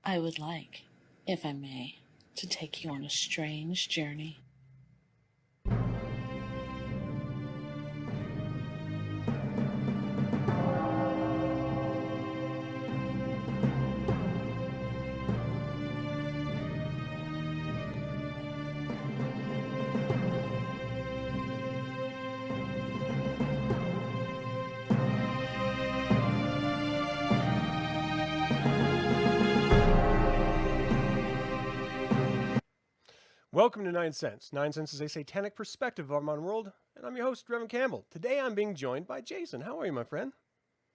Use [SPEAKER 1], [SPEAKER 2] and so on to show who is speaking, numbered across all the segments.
[SPEAKER 1] I would like, if I may, to take you on a strange journey.
[SPEAKER 2] Welcome to 9sense. 9sense is a satanic perspective of our modern world, and I'm your host, Reverend Campbell. Today I'm being joined by Jason. How are you, my friend?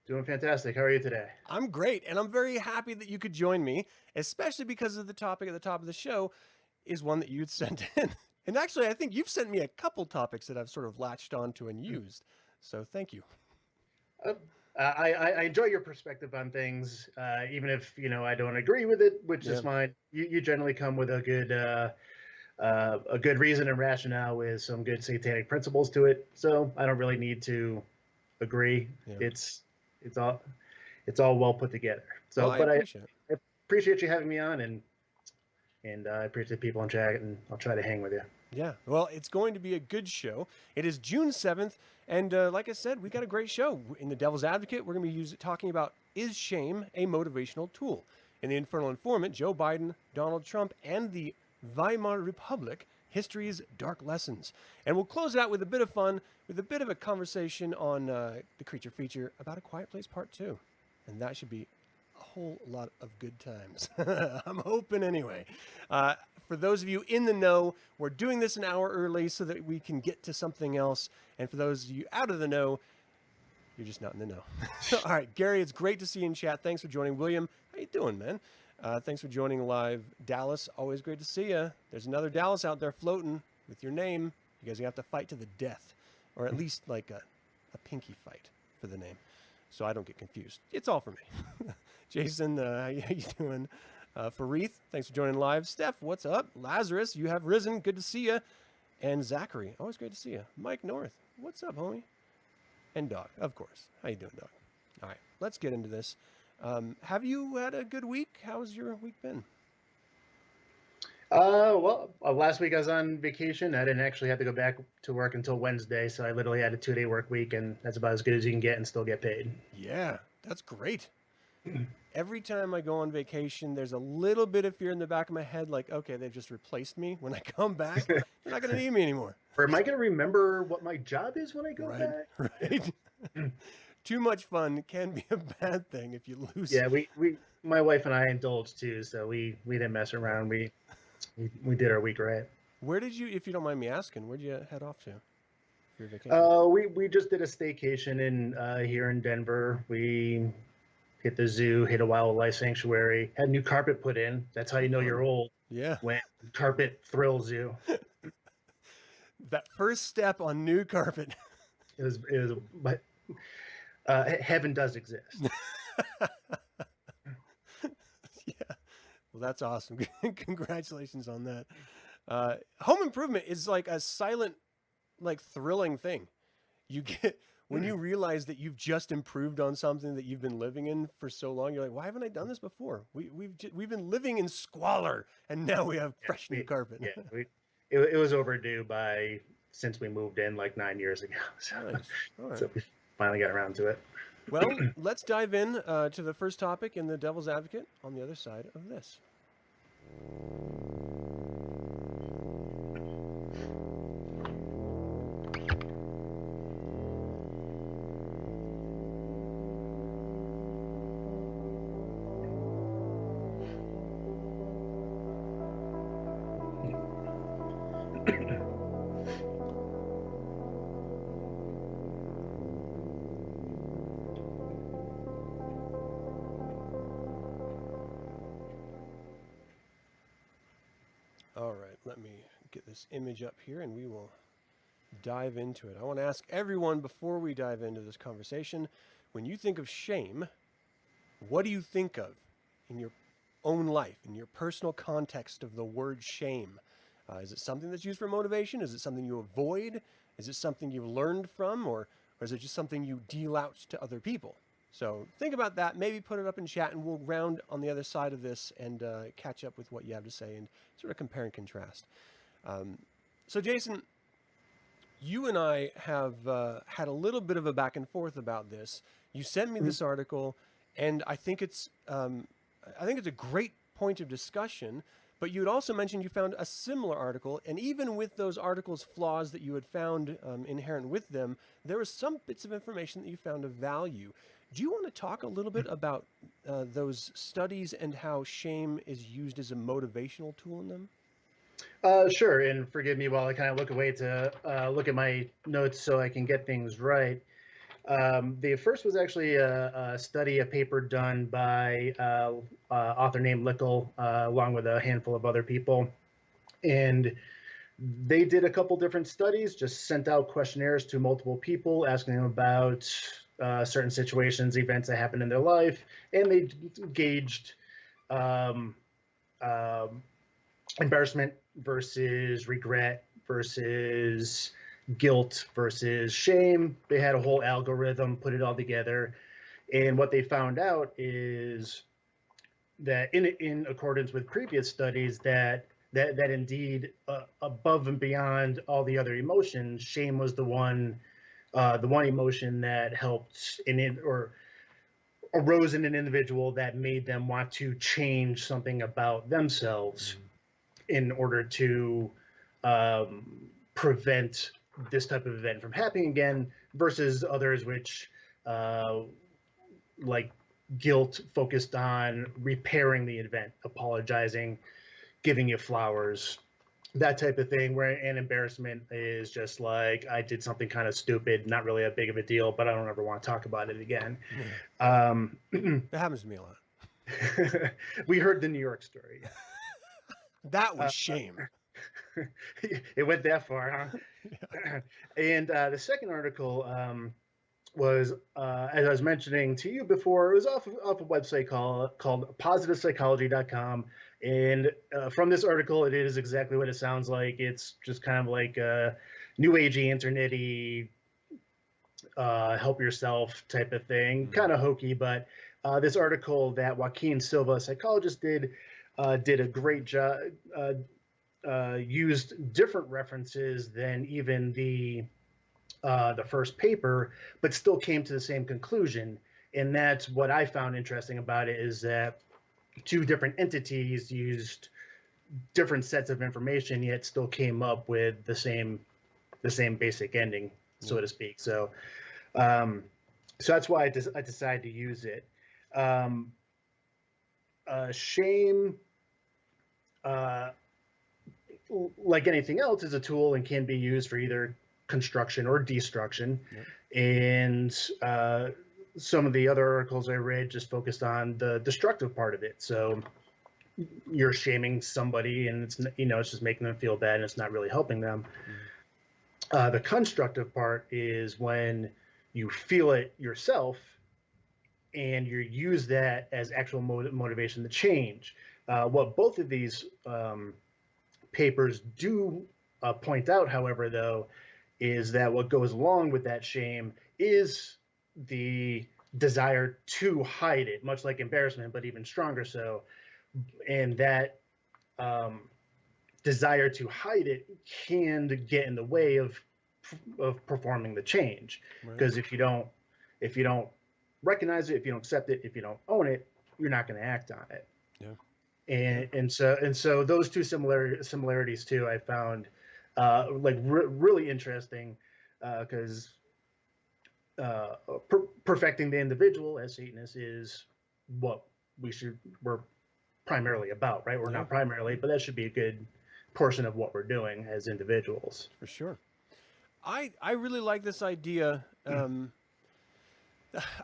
[SPEAKER 3] Doing fantastic. How are you today?
[SPEAKER 2] I'm great, and I'm very happy that you could join me, especially because of the topic at the top of the show is one that you'd sent in. And actually, I think you've sent me a couple topics that I've sort of latched onto and used. So thank you.
[SPEAKER 3] I enjoy your perspective on things, even if I don't agree with it, which is fine. You generally come with a good reason and rationale with some good satanic principles to it. So I don't really need to agree.
[SPEAKER 2] Yeah.
[SPEAKER 3] It's all well put together. So,
[SPEAKER 2] well, I
[SPEAKER 3] appreciate you having me on, and I appreciate people in chat, and I'll try to hang with you.
[SPEAKER 2] Yeah, well, it's going to be a good show. It is June 7th, and like I said, we got a great show. In The Devil's Advocate, we're going to be talking about, is shame a motivational tool? In The Infernal Informant, Joe Biden, Donald Trump, and the Weimar Republic, history's dark lessons. And we'll close it out with a bit of fun, with a bit of a conversation on the creature feature about A Quiet Place Part 2. And that should be a whole lot of good times. I'm hoping anyway. For those of you in the know, we're doing this an hour early so that we can get to something else. And for those of you out of the know, you're just not in the know. All right, Gary, it's great to see you in chat. Thanks for joining. William, how you doing, man? Thanks for joining live. Dallas, always great to see you. There's another Dallas out there floating with your name. You guys have to fight to the death, or at least like a pinky fight for the name, so I don't get confused. It's all for me. Jason, how you doing? Fareeth, thanks for joining live. Steph, what's up? Lazarus, you have risen. Good to see you. And Zachary, always great to see you. Mike North, what's up, homie? And Dog, of course. How you doing, Dog? All right, let's get into this. Have you had a good week? How's your week been?
[SPEAKER 3] Last week I was on vacation. I didn't actually have to go back to work until Wednesday, so I literally had a 2-day work week, and that's about as good as you can get and still get paid.
[SPEAKER 2] Yeah, that's great. Every time I go on vacation, there's a little bit of fear in the back of my head, like, okay, they've just replaced me. When I come back, they're not going to need me anymore.
[SPEAKER 3] Or am I going to remember what my job is when I go back?
[SPEAKER 2] Right. Too much fun can be a bad thing if you lose.
[SPEAKER 3] Yeah, my wife and I indulged too, so we didn't mess around. We did our week right.
[SPEAKER 2] Where did you, if you don't mind me asking, where'd you head off to for your vacation?
[SPEAKER 3] We just did a staycation here in Denver. We hit the zoo, hit a wildlife sanctuary, had new carpet put in. That's how you know you're old.
[SPEAKER 2] Yeah.
[SPEAKER 3] When carpet thrills you.
[SPEAKER 2] That first step on new carpet.
[SPEAKER 3] But heaven does exist.
[SPEAKER 2] Yeah. Well, that's awesome. Congratulations on that. Home improvement is like a silent, like thrilling thing. You get when you realize that you've just improved on something that you've been living in for so long. You're like, why haven't I done this before? We've been living in squalor, and now we have fresh new carpet.
[SPEAKER 3] Yeah, it was overdue since we moved in like 9 years ago. So,
[SPEAKER 2] nice. All right.
[SPEAKER 3] So we finally got around to it.
[SPEAKER 2] Well, let's dive in to the first topic in The Devil's Advocate on the other side of this. All right, let me get this image up here and we will dive into it. I want to ask everyone before we dive into this conversation, when you think of shame, what do you think of in your own life, in your personal context of the word shame? Is it something that's used for motivation? Is it something you avoid? Is it something you've learned from? Or is it just something you deal out to other people? So think about that. Maybe put it up in chat, and we'll round on the other side of this and catch up with what you have to say and sort of compare and contrast. So Jason, you and I have had a little bit of a back and forth about this. You sent me this article, and I think it's a great point of discussion. But you had also mentioned you found a similar article, and even with those articles' flaws that you had found inherent with them, there were some bits of information that you found of value. Do you want to talk a little bit about those studies and how shame is used as a motivational tool in them?
[SPEAKER 3] Sure, and forgive me while I kind of look away to look at my notes so I can get things right. The first was actually a study, a paper done by author named Lickle, along with a handful of other people. And they did a couple different studies, just sent out questionnaires to multiple people, asking them about certain situations, events that happened in their life, and they gauged embarrassment versus regret versus guilt versus shame. They had a whole algorithm, put it all together. And what they found out is that in accordance with previous studies, that indeed above and beyond all the other emotions, shame was the one emotion that helped or arose in an individual that made them want to change something about themselves in order to prevent this type of event from happening again, versus others which like guilt focused on repairing the event, apologizing, giving you flowers, that type of thing, where an embarrassment is just like, I did something kind of stupid, not really a big of a deal, but I don't ever want to talk about it again.
[SPEAKER 2] That happens to me a lot.
[SPEAKER 3] We heard the New York story. Yeah.
[SPEAKER 2] That was shame.
[SPEAKER 3] It went that far, huh? Yeah. And the second article was, as I was mentioning to you before, it was off a website called positivepsychology.com. And from this article, it is exactly what it sounds like. It's just kind of like a new agey, internet-y, help yourself type of thing, kind of hokey. But this article that Joaquin Silva, a psychologist, did a great job. Used different references than even the first paper, but still came to the same conclusion. And that's what I found interesting about it, is that two different entities used different sets of information, yet still came up with the same basic ending, so to speak. So that's why I decided to use it. Shame, like anything else, is a tool and can be used for either construction or destruction. And some of the other articles I read just focused on the destructive part of it. So you're shaming somebody, and it's just making them feel bad, and it's not really helping them. The constructive part is when you feel it yourself, and you use that as actual motivation to change. What both of these papers do point out, however, though, is that what goes along with that shame is the desire to hide it, much like embarrassment, but even stronger so. And that desire to hide it can get in the way of performing the change. Because if you don't recognize it, if you don't accept it, if you don't own it, you're not going to act on it. And so those two similarities too, I found really interesting, because perfecting the individual as Satanists is what we're primarily about, right? We're not primarily, but that should be a good portion of what we're doing as individuals.
[SPEAKER 2] For sure. I really like this idea. I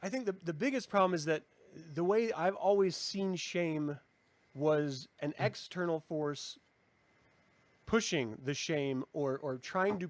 [SPEAKER 2] think the biggest problem is that the way I've always seen shame was an external force pushing the shame or trying to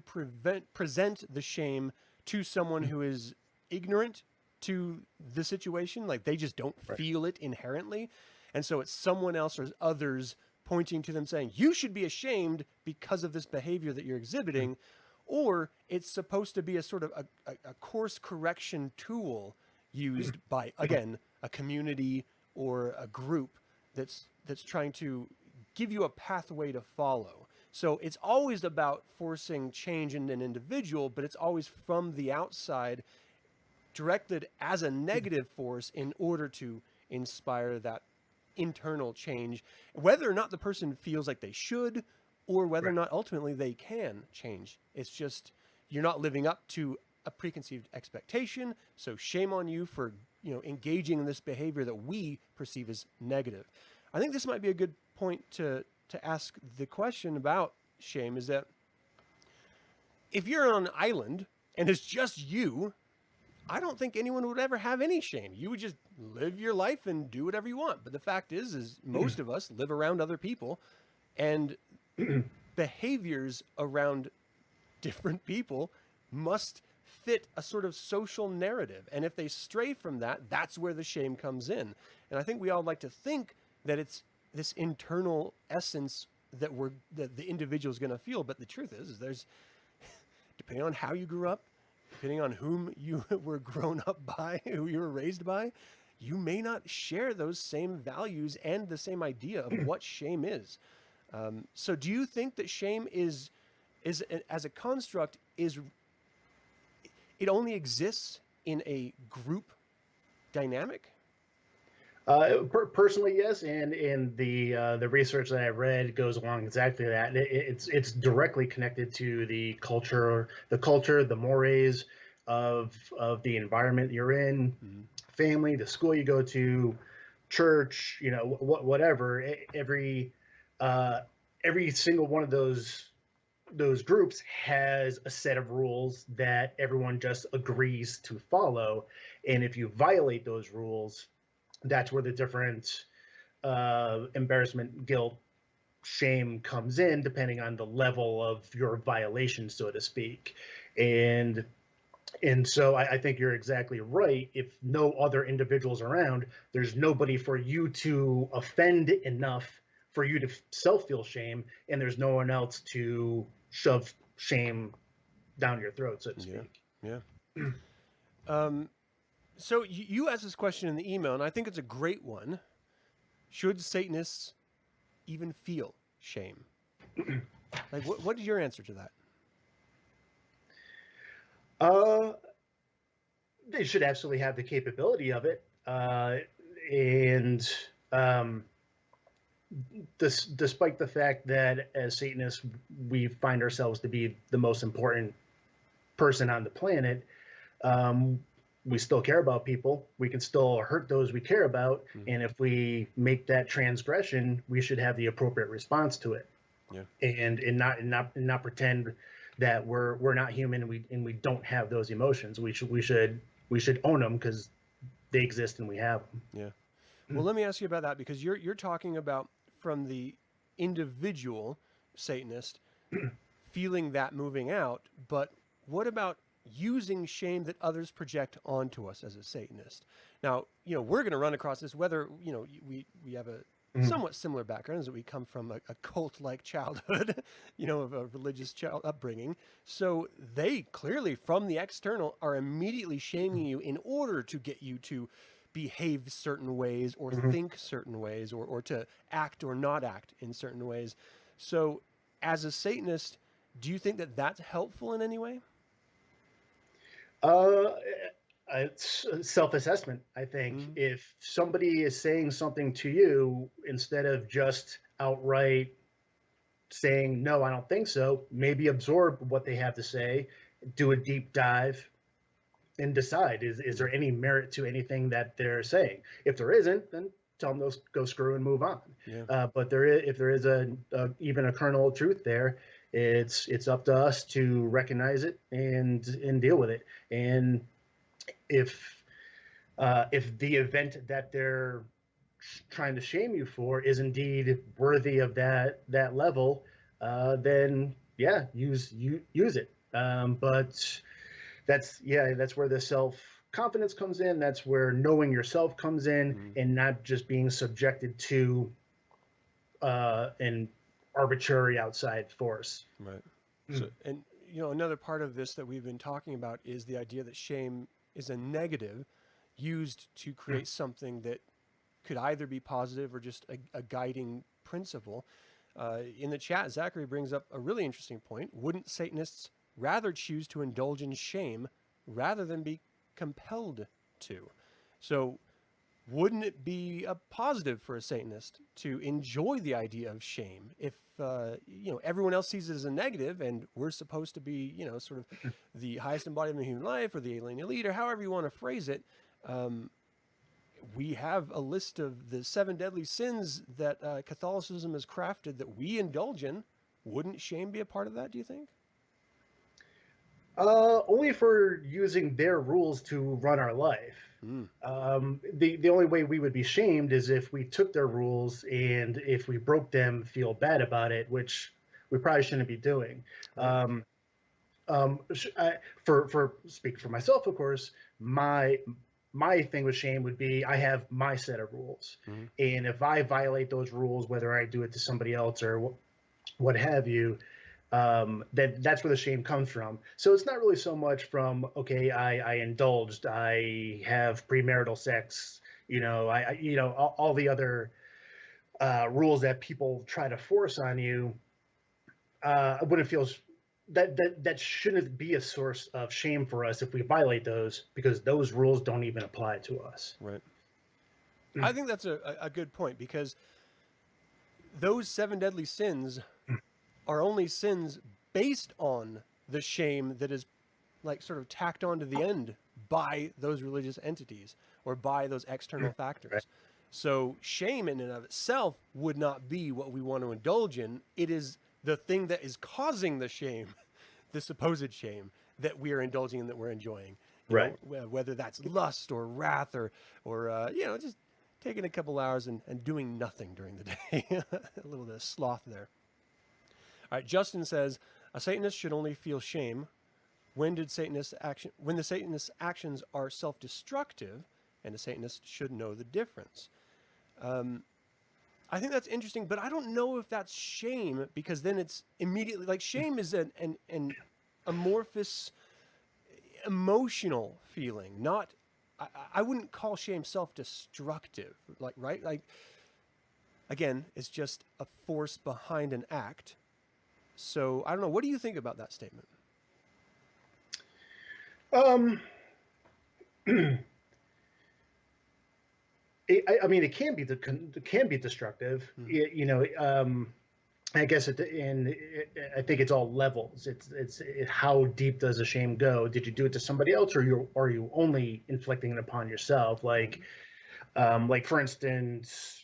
[SPEAKER 2] present the shame to someone who is ignorant to the situation. Like, they just don't feel it inherently. And so it's someone else or others pointing to them saying, you should be ashamed because of this behavior that you're exhibiting. Or it's supposed to be a sort of a course correction tool used by, again, a community or a group that's trying to give you a pathway to follow. So it's always about forcing change in an individual, but it's always from the outside, directed as a negative force in order to inspire that internal change, whether or not the person feels like they should, or whether or not ultimately they can change. It's just, you're not living up to a preconceived expectation. So shame on you for, engaging in this behavior that we perceive as negative. I think this might be a good point to ask the question about shame, is that if you're on an island and it's just you, I don't think anyone would ever have any shame. You would just live your life and do whatever you want. But the fact is most of us live around other people, and behaviors around different people must fit a sort of social narrative. And if they stray from that, that's where the shame comes in. And I think we all like to think that it's this internal essence that the individual is going to feel. But the truth is there's, depending on how you grew up, depending on whom you were grown up by, who you were raised by, you may not share those same values and the same idea of what shame is. So do you think that shame is as a construct, it only exists in a group dynamic?
[SPEAKER 3] Personally, yes, and in the research that I read goes along exactly that. It's directly connected to the culture, the mores of the environment you're in, family, the school you go to, church, whatever. Every single one of those groups has a set of rules that everyone just agrees to follow, and if you violate those rules, that's where the different embarrassment, guilt, shame comes in, depending on the level of your violation, so to speak. And so I think you're exactly right. If no other individuals around, there's nobody for you to offend enough for you to self-feel shame, and there's no one else to shove shame down your throat, so to speak.
[SPEAKER 2] Yeah. So you asked this question in the email, and I think it's a great one. Should Satanists even feel shame? Like, what is your answer to that?
[SPEAKER 3] They should absolutely have the capability of it. And despite the fact that as Satanists, we find ourselves to be the most important person on the planet, we still care about people. We can still hurt those we care about. And if we make that transgression, we should have the appropriate response to it.
[SPEAKER 2] Yeah.
[SPEAKER 3] And not pretend that we're not human and we don't have those emotions. We should own them because they exist and we have them.
[SPEAKER 2] Yeah. Well, let me ask you about that, because you're talking about from the individual Satanist feeling that moving out, but what about using shame that others project onto us as a Satanist? Now, we're going to run across this, whether, we have a somewhat similar backgrounds, that we come from a cult-like childhood, of a religious upbringing. So they clearly, from the external, are immediately shaming you in order to get you to behave certain ways or think certain ways or to act or not act in certain ways. So as a Satanist, do you think that that's helpful in any way?
[SPEAKER 3] It's self-assessment. I think if somebody is saying something to you, instead of just outright saying, no, I don't think so, maybe absorb what they have to say, do a deep dive, and decide, is there any merit to anything that they're saying? If there isn't, then tell them go screw and move on.
[SPEAKER 2] Yeah.
[SPEAKER 3] But if there is even a kernel of truth there, it's up to us to recognize it and deal with it. And if the event that they're trying to shame you for is indeed worthy of that level, then yeah, use it. But that's where the self-confidence comes in. That's where knowing yourself comes in, and not just being subjected to an arbitrary outside force.
[SPEAKER 2] Right. So, and another part of this that we've been talking about is the idea that shame is a negative. used to create something that could either be positive or just a guiding principle. In the chat, Zachary brings up a really interesting point. Wouldn't Satanists rather choose to indulge in shame rather than be compelled to? So wouldn't it be a positive for a Satanist to enjoy the idea of shame if, everyone else sees it as a negative and we're supposed to be, sort of the highest embodiment of human life or the alien elite or however you want to phrase it? We have a list of the 7 deadly sins that Catholicism has crafted that we indulge in. Wouldn't shame be a part of that, do you think?
[SPEAKER 3] Only if we're using their rules to run our life. The only way we would be shamed is if we took their rules and if we broke them, feel bad about it, which we probably shouldn't be doing.
[SPEAKER 2] Right.
[SPEAKER 3] For speaking for myself, of course, my thing with shame would be I have my set of rules, and if I violate those rules, whether I do it to somebody else or what have you, that's where the shame comes from. So it's not really so much from, okay, I indulged, I have premarital sex, all the other rules that people try to force on you. I wouldn't feel that shouldn't be a source of shame for us if we violate those, because those rules don't even apply to us.
[SPEAKER 2] Right. I think that's a good point, because those 7 deadly sins are only sins based on the shame that is like sort of tacked on to the end by those religious entities or by those external factors.
[SPEAKER 3] Right.
[SPEAKER 2] So shame in and of itself would not be what we want to indulge in. It is the thing that is causing the shame, the supposed shame that we are indulging in, that we're enjoying.
[SPEAKER 3] Right.
[SPEAKER 2] Whether that's lust or wrath or just taking a couple hours and doing nothing during the day. A little bit of sloth there. All right, Justin says, a Satanist should only feel shame when the Satanist's actions are self-destructive, and a Satanist should know the difference. I think that's interesting, but I don't know if that's shame, because then it's immediately like shame is an amorphous emotional feeling. Not, I wouldn't call shame self-destructive, right? Like, again, it's just a force behind an act. So I don't know. What do you think about that statement?
[SPEAKER 3] It can be destructive. I guess I think it's all levels. It's how deep does the shame go? Did you do it to somebody else, or are you only inflicting it upon yourself? Like for instance,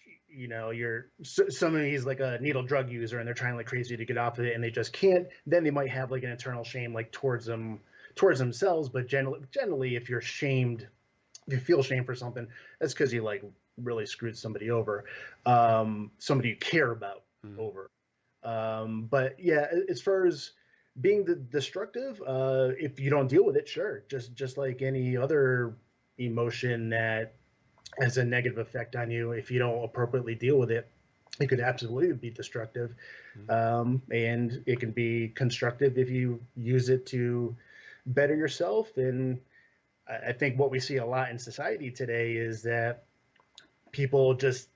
[SPEAKER 3] somebody's like a needle drug user and they're trying like crazy to get off of it and they just can't. Then they might have like an internal shame like towards themselves. But generally, if you feel shame for something, that's because you like really screwed somebody over, somebody you care about over. But yeah, as far as being destructive, if you don't deal with it, sure, just like any other emotion that has a negative effect on you, if you don't appropriately deal with it, it could absolutely be destructive. And it can be constructive if you use it to better yourself. And I think what we see a lot in society today is that people just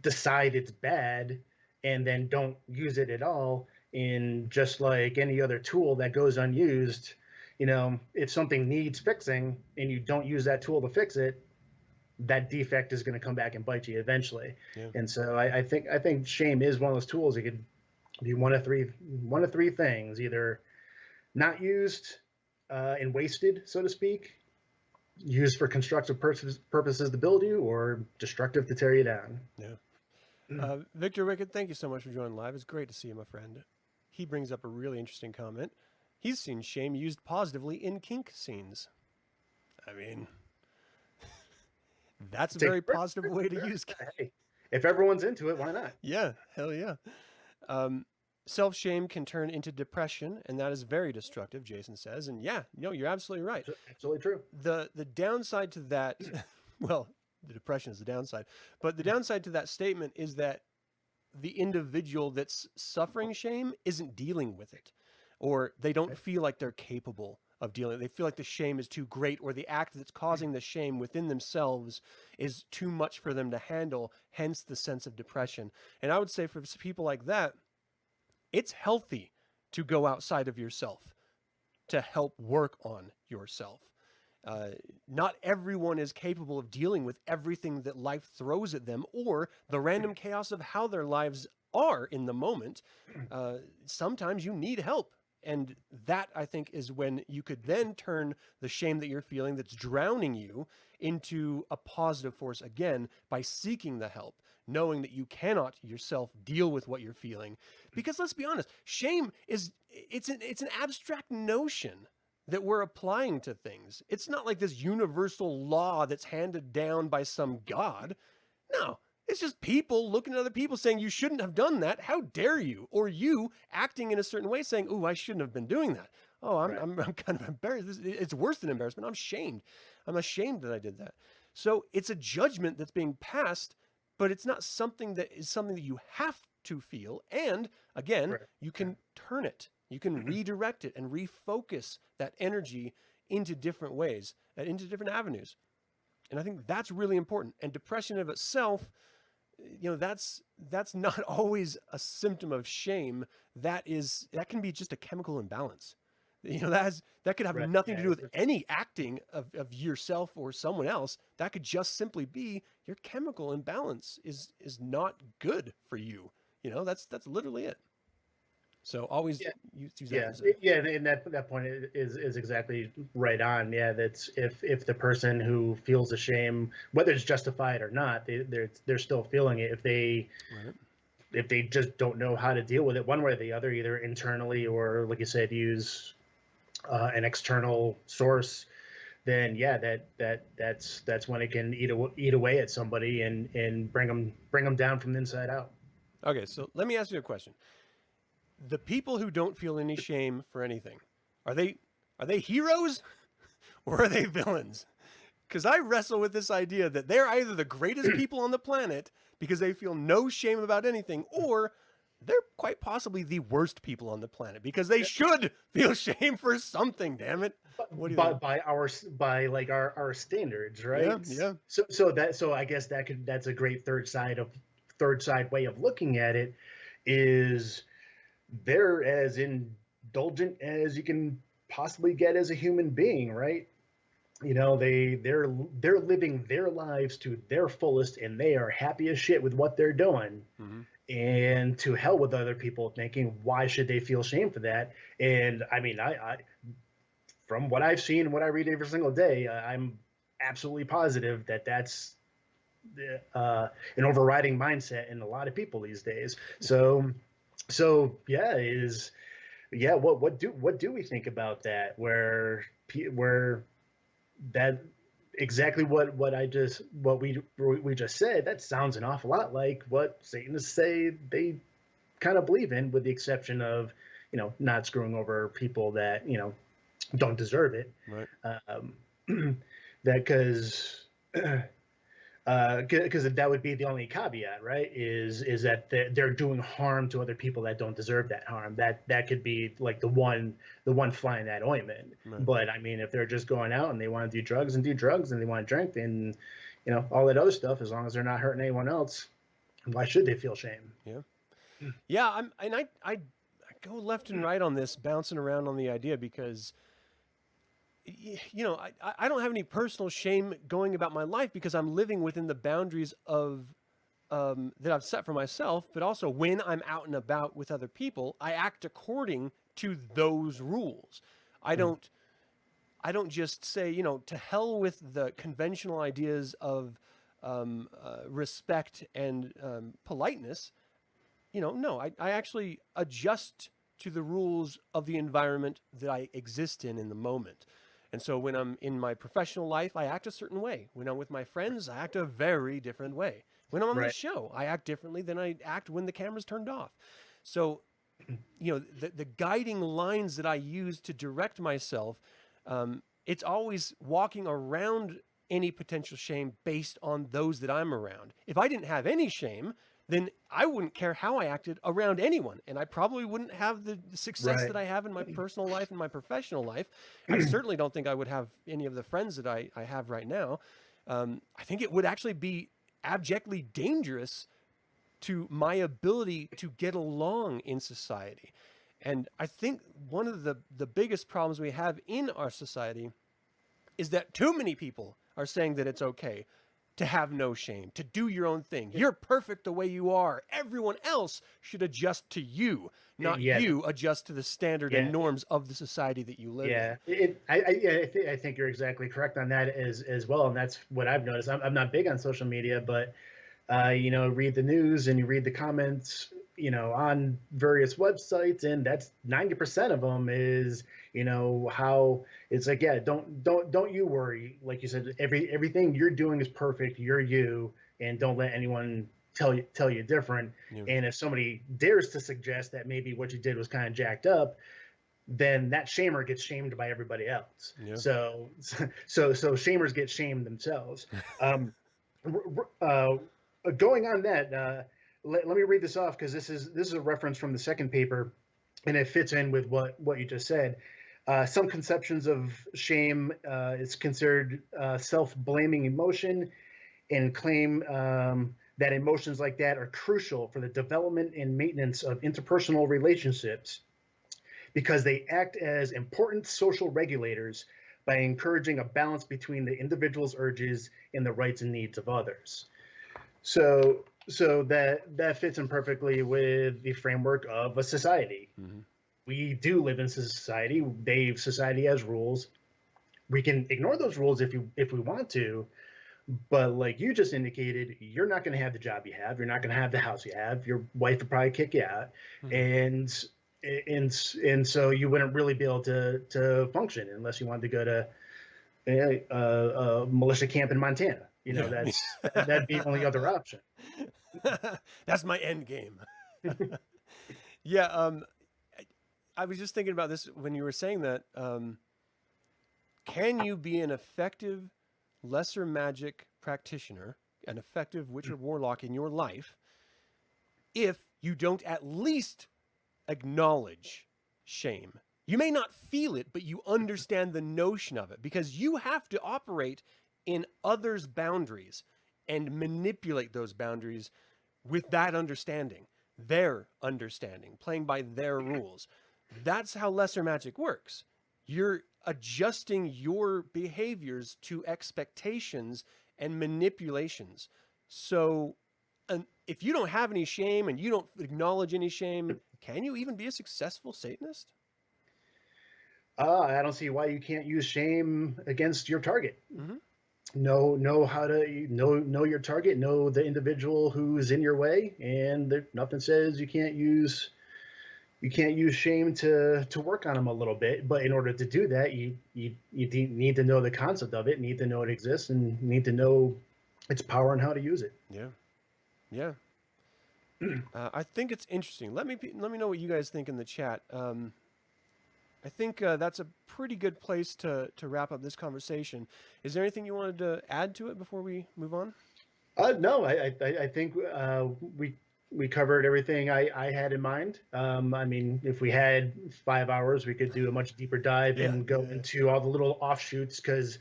[SPEAKER 3] decide it's bad and then don't use it at all. And just like any other tool that goes unused, if something needs fixing and you don't use that tool to fix it, that defect is going to come back and bite you eventually. Yeah. And so I think shame is one of those tools. It could be one of three things: either not used and wasted, so to speak, used for constructive purposes to build you, or destructive to tear you down.
[SPEAKER 2] Yeah. Victor Wicked, thank you so much for joining live. It's great to see you, my friend. He brings up a really interesting comment. He's seen shame used positively in kink scenes. I mean, that's a very positive way to use kink.
[SPEAKER 3] Hey, if everyone's into it, why not?
[SPEAKER 2] Yeah, hell yeah. Self-shame can turn into depression, and that is very destructive, Jason says. And yeah, you're absolutely right.
[SPEAKER 3] Absolutely true.
[SPEAKER 2] The downside to that, well, the depression is the downside, but the downside to that statement is that the individual that's suffering shame isn't dealing with it, or they don't feel like they're capable of dealing. They feel like the shame is too great, or the act that's causing the shame within themselves is too much for them to handle, hence the sense of depression. And I would say for people like that, it's healthy to go outside of yourself to help work on yourself. Not everyone is capable of dealing with everything that life throws at them, or the random chaos of how their lives are in the moment. Sometimes you need help. And that, I think, is when you could then turn the shame that you're feeling that's drowning you into a positive force again by seeking the help, knowing that you cannot yourself deal with what you're feeling. Because let's be honest, shame it's an abstract notion that we're applying to things. It's not like this universal law that's handed down by some god. No, it's just people looking at other people saying, you shouldn't have done that. How dare you? Or you acting in a certain way saying, ooh, I shouldn't have been doing that. Oh, I'm kind of embarrassed. It's worse than embarrassment. I'm shamed. I'm ashamed that I did that. So it's a judgment that's being passed, but it's not something that you have to feel. And again, you can turn it. You can redirect it and refocus that energy into different ways, into different avenues. And I think that's really important. And depression of itself, that's not always a symptom of shame. That can be just a chemical imbalance. That could have nothing to do with any acting of yourself or someone else. That could just simply be your chemical imbalance is not good for you. That's literally it. So always use that.
[SPEAKER 3] And that point is exactly right on. Yeah, that's if the person who feels the shame, whether it's justified or not, they're still feeling it. If they just don't know how to deal with it one way or the other, either internally or, like you said, use an external source, then that's when it can eat away at somebody and bring them down from the inside out.
[SPEAKER 2] Okay, so let me ask you a question. The people who don't feel any shame for anything, are they heroes or are they villains? Because I wrestle with this idea that they're either the greatest people on the planet because they feel no shame about anything, or they're quite possibly the worst people on the planet because they should feel shame for something. Damn it! What do you think?
[SPEAKER 3] By our standards, right?
[SPEAKER 2] Yeah.
[SPEAKER 3] So I guess that's a great third side way of looking at it. Is they're as indulgent as you can possibly get as a human being, right? They're living their lives to their fullest, and they are happy as shit with what they're doing. Mm-hmm. And to hell with other people thinking, why should they feel shame for that? And I mean, I from what I've seen and what I read every single day, I'm absolutely positive that that's an overriding mindset in a lot of people these days. So what do we think about that? Where that exactly what we just said, that sounds an awful lot like what Satanists say they kind of believe in, with the exception of not screwing over people that don't deserve it.
[SPEAKER 2] Right.
[SPEAKER 3] Because that would be the only caveat, right? Is that they're doing harm to other people that don't deserve that harm. That could be like the one fly in that ointment. Right. But I mean, if they're just going out and they want to do drugs and they want to drink and all that other stuff, as long as they're not hurting anyone else, why should they feel shame?
[SPEAKER 2] Yeah. I go left and right on this, bouncing around on the idea because I don't have any personal shame going about my life because I'm living within the boundaries of that I've set for myself. But also when I'm out and about with other people, I act according to those rules. I don't just say, to hell with the conventional ideas of respect and politeness. No, I actually adjust to the rules of the environment that I exist in the moment. And so when I'm in my professional life, I act a certain way. When I'm with my friends, I act a very different way. When I'm on the show, I act differently than I act when the camera's turned off. So, the guiding lines that I use to direct myself, it's always walking around any potential shame based on those that I'm around. If I didn't have any shame, then I wouldn't care how I acted around anyone. And I probably wouldn't have the success
[SPEAKER 3] Right.
[SPEAKER 2] that I have in my personal life and my professional life. I certainly don't think I would have any of the friends that I have right now. I think it would actually be abjectly dangerous to my ability to get along in society. And I think one of the biggest problems we have in our society is that too many people are saying that it's okay to have no shame, to do your own thing. You're perfect the way you are. Everyone else should adjust to you, not
[SPEAKER 3] Yeah.
[SPEAKER 2] you adjust to the standard and
[SPEAKER 3] Yeah.
[SPEAKER 2] norms of the society that you live
[SPEAKER 3] Yeah,
[SPEAKER 2] in.
[SPEAKER 3] I think you're exactly correct on that as well, and that's what I've noticed. I'm not big on social media, but read the news and you read the comments, on various websites, and that's 90% of them is, how it's like, yeah, don't you worry, like you said, everything you're doing is perfect, you're you, and don't let anyone tell you different.
[SPEAKER 2] Yeah.
[SPEAKER 3] And if somebody dares to suggest that maybe what you did was kind of jacked up, then that shamer gets shamed by everybody else.
[SPEAKER 2] Yeah.
[SPEAKER 3] So shamers get shamed themselves. Going on that, let me read this off because this is a reference from the second paper, and it fits in with what you just said. Some conceptions of shame is considered self-blaming emotion, and claim that emotions like that are crucial for the development and maintenance of interpersonal relationships because they act as important social regulators by encouraging a balance between the individual's urges and the rights and needs of others. So that fits in perfectly with the framework of a society.
[SPEAKER 2] Mm-hmm.
[SPEAKER 3] We do live in society. Society has rules. We can ignore those rules if we want to, but like you just indicated, you're not going to have the job you have. You're not going to have the house you have. Your wife would probably kick you out,
[SPEAKER 2] Mm-hmm.
[SPEAKER 3] and so you wouldn't really be able to function unless you wanted to go to a militia camp in Montana.
[SPEAKER 2] Yeah.
[SPEAKER 3] That'd be the only other option.
[SPEAKER 2] That's my end game. Yeah. I was just thinking about this when you were saying that. Can you be an effective lesser magic practitioner, an effective witch or warlock in your life, if you don't at least acknowledge shame? You may not feel it, but you understand the notion of it because you have to operate in others' boundaries and manipulate those boundaries with that understanding, their understanding, playing by their rules. That's how lesser magic works. You're adjusting your behaviors to expectations and manipulations. So if you don't have any shame and you don't acknowledge any shame, can you even be a successful Satanist?
[SPEAKER 3] I don't see why you can't use shame against your target.
[SPEAKER 2] Mm-hmm.
[SPEAKER 3] Know how to know your target, know the individual who's in your way, and nothing says you can't use shame to work on them a little bit. But in order to do that, you need to know the concept of it, need to know it exists, and need to know its power and how to use it.
[SPEAKER 2] Yeah. I think it's interesting. Let me know what you guys think in the chat. I think that's a pretty good place to wrap up this conversation. Is there anything you wanted to add to it before we move on?
[SPEAKER 3] No, I think we covered everything I had in mind. I mean, if we had 5 hours, we could do a much deeper dive and go into all the little offshoots because,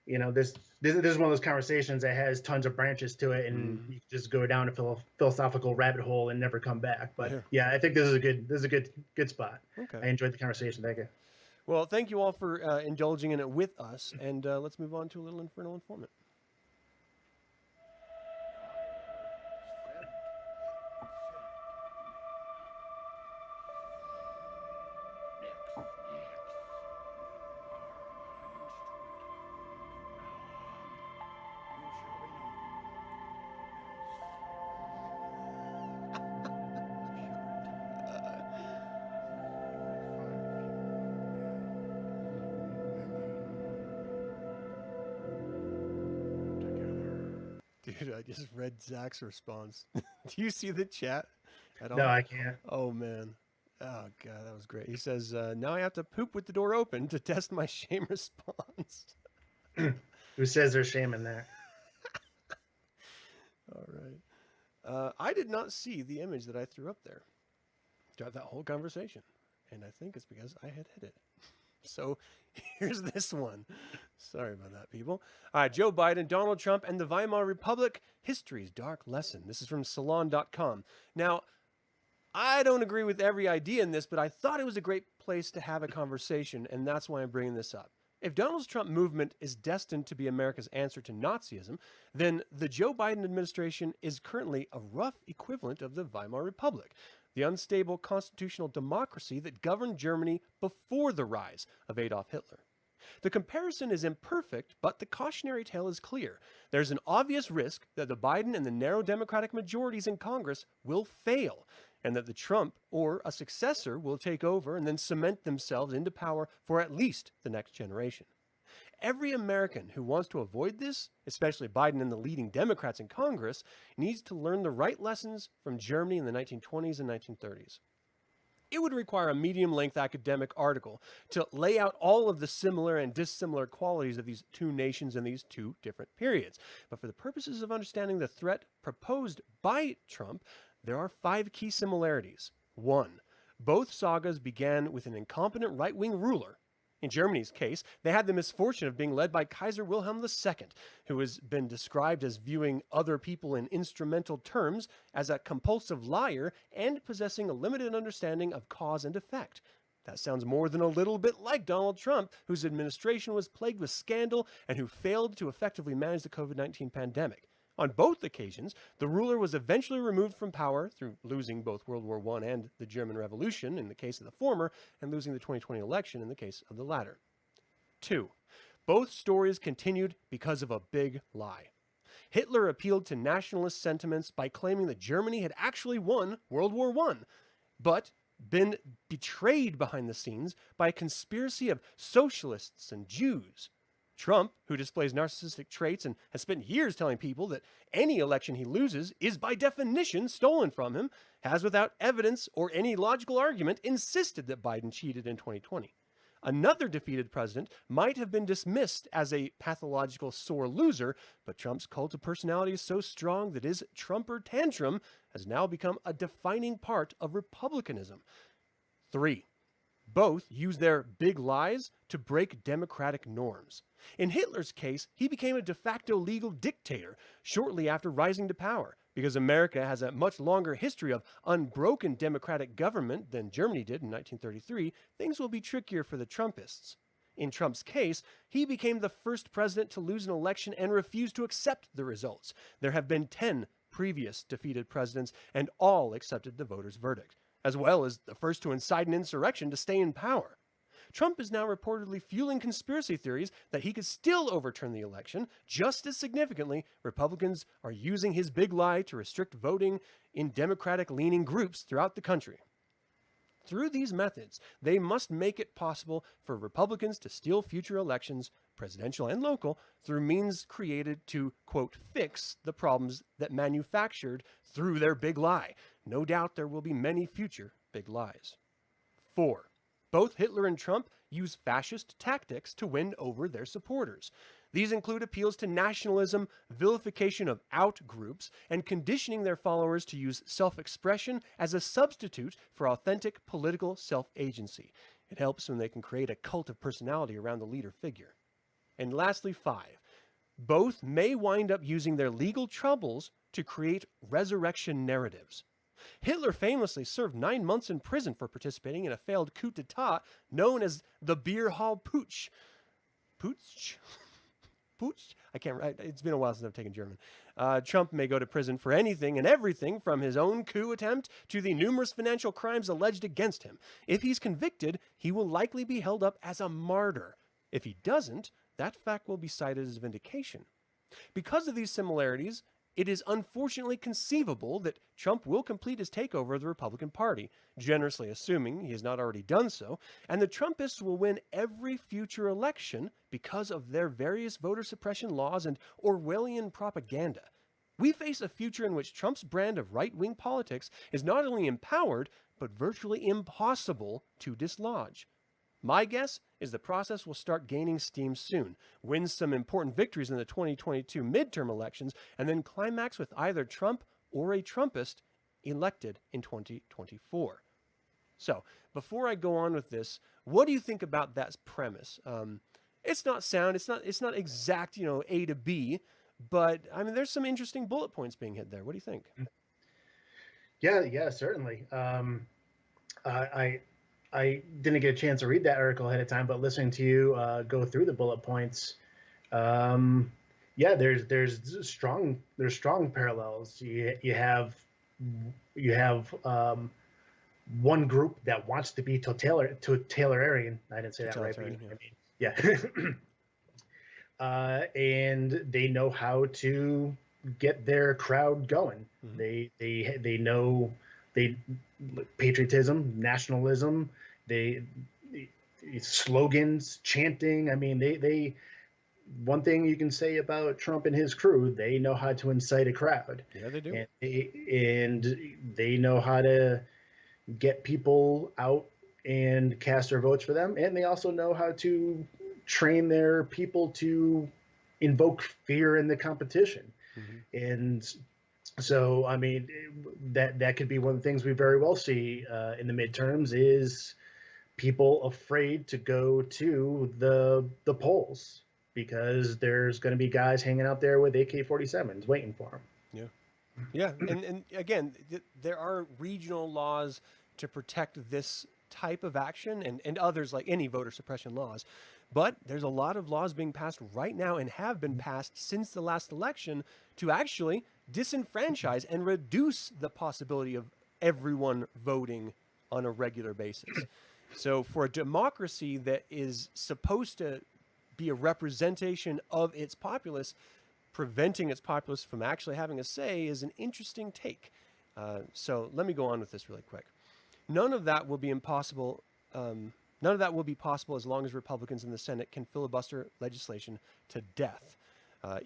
[SPEAKER 3] this is one of those conversations that has tons of branches to it, and you just go down a philosophical rabbit hole and never come back. But yeah, I think this is a good spot.
[SPEAKER 2] Okay.
[SPEAKER 3] I enjoyed the conversation. Thank you.
[SPEAKER 2] Well, thank you all for indulging in it with us, and let's move on to a little Infernal Informant. Dude, I just read Zach's response. Do you see the chat at all?
[SPEAKER 3] No, I can't.
[SPEAKER 2] Oh, man. Oh, God, that was great. He says, now I have to poop with the door open to test my shame response.
[SPEAKER 3] Who says there's shame in there?
[SPEAKER 2] All right. I did not see the image that I threw up there throughout that whole conversation. And I think it's because I had hit it. So here's this one. Sorry about that, people. All right, Joe Biden, Donald Trump, and the Weimar Republic, History's Dark Lesson. This is from Salon.com. Now, I don't agree with every idea in this, but I thought it was a great place to have a conversation, and that's why I'm bringing this up. If Donald Trump movement is destined to be America's answer to Nazism, then the Joe Biden administration is currently a rough equivalent of the Weimar Republic, the unstable constitutional democracy that governed Germany before the rise of Adolf Hitler. The comparison is imperfect, but the cautionary tale is clear. There's an obvious risk that the Biden and the narrow Democratic majorities in Congress will fail, and that the Trump or a successor will take over and then cement themselves into power for at least the next generation. Every American who wants to avoid this, especially Biden and the leading Democrats in Congress, needs to learn the right lessons from Germany in the 1920s and 1930s. It would require a medium-length academic article to lay out all of the similar and dissimilar qualities of these two nations in these two different periods. But for the purposes of understanding the threat proposed by Trump, there are 5 key similarities. 1. Both sagas began with an incompetent right-wing ruler. In Germany's case, they had the misfortune of being led by Kaiser Wilhelm II, who has been described as viewing other people in instrumental terms as a compulsive liar and possessing a limited understanding of cause and effect. That sounds more than a little bit like Donald Trump, whose administration was plagued with scandal and who failed to effectively manage the COVID-19 pandemic. On both occasions, the ruler was eventually removed from power through losing both World War I and the German Revolution in the case of the former, and losing the 2020 election in the case of the latter. 2. Both stories continued because of a big lie. Hitler appealed to nationalist sentiments by claiming that Germany had actually won World War I, but been betrayed behind the scenes by a conspiracy of socialists and Jews. Trump, who displays narcissistic traits and has spent years telling people that any election he loses is by definition stolen from him, has without evidence or any logical argument insisted that Biden cheated in 2020. Another defeated president might have been dismissed as a pathological sore loser, but Trump's cult of personality is so strong that his Trumper tantrum has now become a defining part of republicanism. 3. Both use their big lies to break democratic norms. In Hitler's case, he became a de facto legal dictator shortly after rising to power. Because America has a much longer history of unbroken democratic government than Germany did in 1933, things will be trickier for the Trumpists. In Trump's case, he became the first president to lose an election and refuse to accept the results. There have been 10 previous defeated presidents, and all accepted the voters' verdict, as well as the first to incite an insurrection to stay in power. Trump is now reportedly fueling conspiracy theories that he could still overturn the election. Just as significantly, Republicans are using his big lie to restrict voting in Democratic-leaning groups throughout the country. Through these methods, they must make it possible for Republicans to steal future elections, presidential and local, through means created to, quote, fix the problems that manufactured through their big lie. No doubt there will be many future big lies. 4. Both Hitler and Trump use fascist tactics to win over their supporters. These include appeals to nationalism, vilification of out-groups, and conditioning their followers to use self-expression as a substitute for authentic political self-agency. It helps when they can create a cult of personality around the leader figure. And lastly, 5. Both may wind up using their legal troubles to create resurrection narratives. Hitler famously served 9 months in prison for participating in a failed coup d'etat known as the Beer Hall Putsch. Putsch? Putsch? I can't write. It's been a while since I've taken German. Trump may go to prison for anything and everything from his own coup attempt to the numerous financial crimes alleged against him. If he's convicted, he will likely be held up as a martyr. If he doesn't, that fact will be cited as vindication. Because of these similarities, it is unfortunately conceivable that Trump will complete his takeover of the Republican Party, generously assuming he has not already done so, and the Trumpists will win every future election because of their various voter suppression laws and Orwellian propaganda. We face a future in which Trump's brand of right-wing politics is not only empowered, but virtually impossible to dislodge. My guess is the process will start gaining steam soon, win some important victories in the 2022 midterm elections, and then climax with either Trump or a Trumpist elected in 2024. So, before I go on with this, what do you think about that premise? It's not sound, it's not exact, A to B, but I mean, there's some interesting bullet points being hit there. What do you think?
[SPEAKER 3] Yeah, certainly. I I didn't get a chance to read that article ahead of time, but listening to you go through the bullet points, yeah, there's strong parallels. You have one group that wants to be totalitarian. I didn't say that right, but yeah. And they know how to get their crowd going. Mm-hmm. They know patriotism, nationalism, they slogans, chanting. I mean, they one thing you can say about Trump and his crew, they know how to incite a crowd.
[SPEAKER 2] Yeah, they do.
[SPEAKER 3] And they know how to get people out and cast their votes for them. And they also know how to train their people to invoke fear in the competition. Mm-hmm. And so, I mean, that could be one of the things we very well see in the midterms is people afraid to go to the polls because there's going to be guys hanging out there with AK-47s waiting for them.
[SPEAKER 2] Yeah. And again, there are regional laws to protect this type of action and others like any voter suppression laws. But there's a lot of laws being passed right now and have been passed since the last election to actually disenfranchise and reduce the possibility of everyone voting on a regular basis. So for a democracy that is supposed to be a representation of its populace, preventing its populace from actually having a say is an interesting take. So let me go on with this really quick. None of that will be possible as long as Republicans in the Senate can filibuster legislation to death.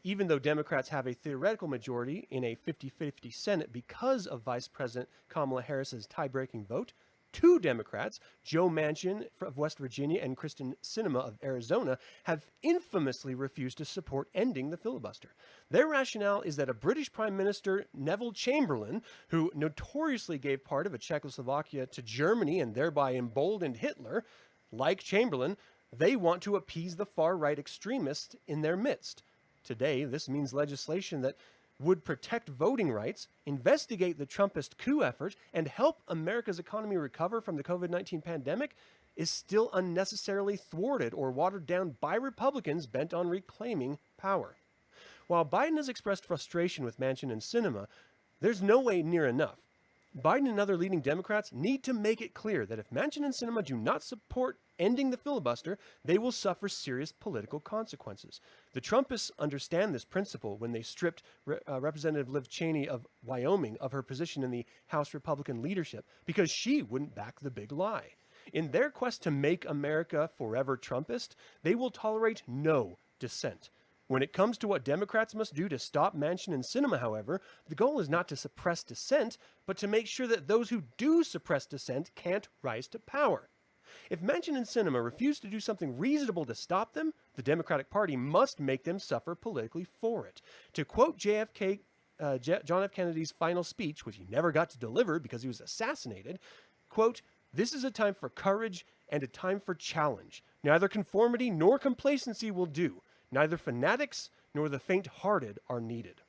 [SPEAKER 2] Even though Democrats have a theoretical majority in a 50-50 Senate because of Vice President Kamala Harris's tie-breaking vote, two Democrats, Joe Manchin of West Virginia and Kristen Sinema of Arizona, have infamously refused to support ending the filibuster. Their rationale is that a British Prime Minister, Neville Chamberlain, who notoriously gave part of Czechoslovakia to Germany and thereby emboldened Hitler, like Chamberlain, they want to appease the far-right extremists in their midst. Today, this means legislation that would protect voting rights, investigate the Trumpist coup effort, and help America's economy recover from the COVID-19 pandemic is still unnecessarily thwarted or watered down by Republicans bent on reclaiming power. While Biden has expressed frustration with Manchin and Sinema, there's no way near enough. Biden and other leading Democrats need to make it clear that if Manchin and Sinema do not support ending the filibuster, they will suffer serious political consequences. The Trumpists understand this principle when they stripped Representative Liv Cheney of Wyoming of her position in the House Republican leadership because she wouldn't back the big lie. In their quest to make America forever Trumpist, they will tolerate no dissent. When it comes to what Democrats must do to stop Manchin and Sinema, however, the goal is not to suppress dissent, but to make sure that those who do suppress dissent can't rise to power. If Manchin and Sinema refuse to do something reasonable to stop them, the Democratic Party must make them suffer politically for it. To quote John F. Kennedy's final speech, which he never got to deliver because he was assassinated, quote, "This is a time for courage and a time for challenge. Neither conformity nor complacency will do. Neither fanatics nor the faint-hearted are needed."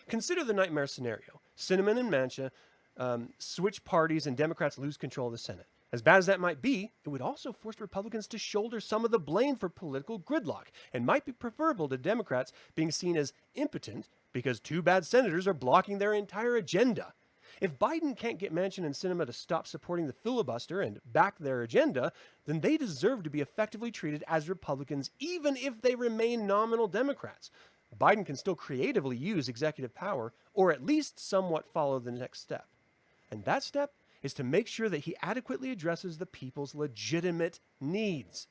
[SPEAKER 2] Consider the nightmare scenario. Sinema and Manchin switch parties and Democrats lose control of the Senate. As bad as that might be, it would also force Republicans to shoulder some of the blame for political gridlock and might be preferable to Democrats being seen as impotent because two bad senators are blocking their entire agenda. If Biden can't get Manchin and Sinema to stop supporting the filibuster and back their agenda, then they deserve to be effectively treated as Republicans even if they remain nominal Democrats. Biden can still creatively use executive power or at least somewhat follow the next step. And that step is to make sure that he adequately addresses the people's legitimate needs.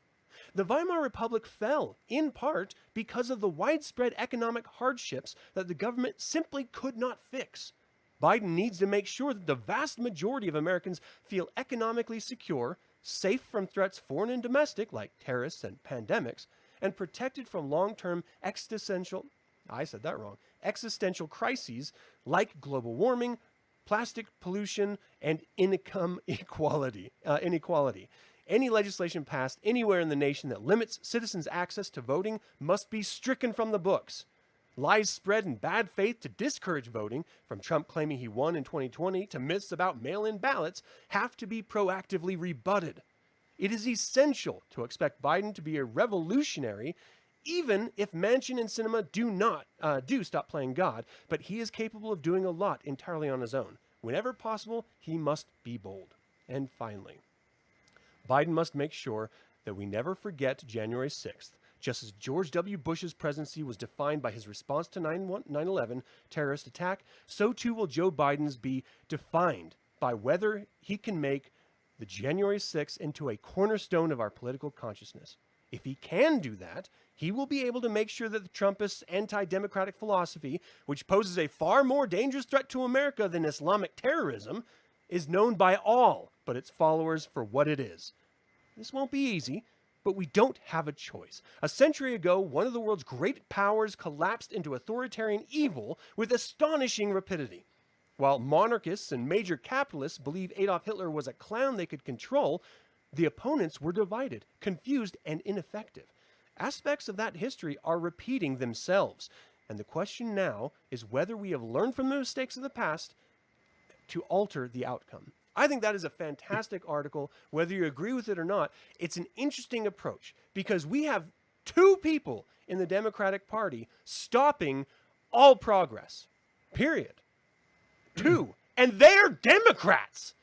[SPEAKER 2] The Weimar Republic fell, in part, because of the widespread economic hardships that the government simply could not fix. Biden needs to make sure that the vast majority of Americans feel economically secure, safe from threats foreign and domestic, like terrorists and pandemics, and protected from long-term existential I said that wrong, existential crises like global warming, plastic pollution, and income inequality. Any legislation passed anywhere in the nation that limits citizens' access to voting must be stricken from the books. Lies spread in bad faith to discourage voting, from Trump claiming he won in 2020 to myths about mail-in ballots, have to be proactively rebutted. It is essential to expect Biden to be a revolutionary, even if Manchin and Sinema do stop playing God, but he is capable of doing a lot entirely on his own. Whenever possible, he must be bold. And finally, Biden must make sure that we never forget January 6th. Just as George W. Bush's presidency was defined by his response to 9/11 terrorist attack, so too will Joe Biden's be defined by whether he can make the January 6th into a cornerstone of our political consciousness. If he can do that, he will be able to make sure that the Trumpist anti-democratic philosophy, which poses a far more dangerous threat to America than Islamic terrorism, is known by all but its followers for what it is. This won't be easy, but we don't have a choice. A century ago, one of the world's great powers collapsed into authoritarian evil with astonishing rapidity. While monarchists and major capitalists believe Adolf Hitler was a clown they could control, the opponents were divided, confused, and ineffective. Aspects of that history are repeating themselves, and the question now is whether we have learned from the mistakes of the past to alter the outcome. I think that is a fantastic article, whether you agree with it or not. It's an interesting approach because we have two people in the Democratic Party stopping all progress, period. Two, and they're Democrats.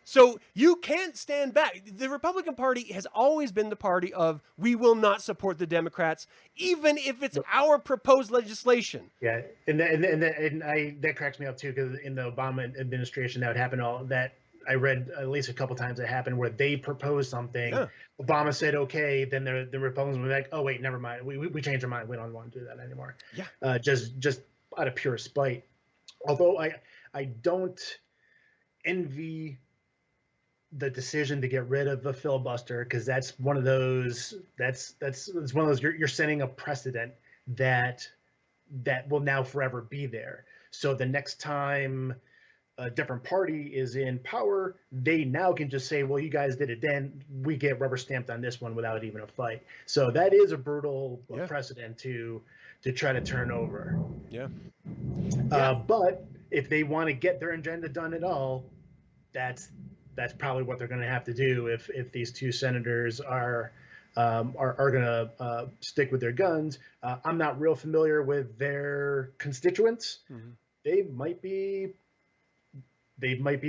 [SPEAKER 2] So you can't stand back. The Republican Party has always been the party of, we will not support the Democrats, even if it's our proposed legislation.
[SPEAKER 3] Yeah, and that cracks me up too, because in the Obama administration, that would happen. All that I read at least a couple times, it happened where they proposed something,
[SPEAKER 2] Yeah.
[SPEAKER 3] Obama said okay, then the Republicans were like, oh wait, never mind, we changed our mind, we don't want to do that anymore.
[SPEAKER 2] Yeah,
[SPEAKER 3] just out of pure spite. Although I don't envy the decision to get rid of the filibuster, because that's one of those you're setting a precedent that will now forever be there. So the next time a different party is in power, they now can just say, well, you guys did it then, we get rubber stamped on this one without even a fight. So that is a brutal precedent to try to turn over.
[SPEAKER 2] Yeah.
[SPEAKER 3] But if they want to get their agenda done at all, that's probably what they're going to have to do if these two senators are going to stick with their guns. I'm not real familiar with their constituents. Mm-hmm. They might be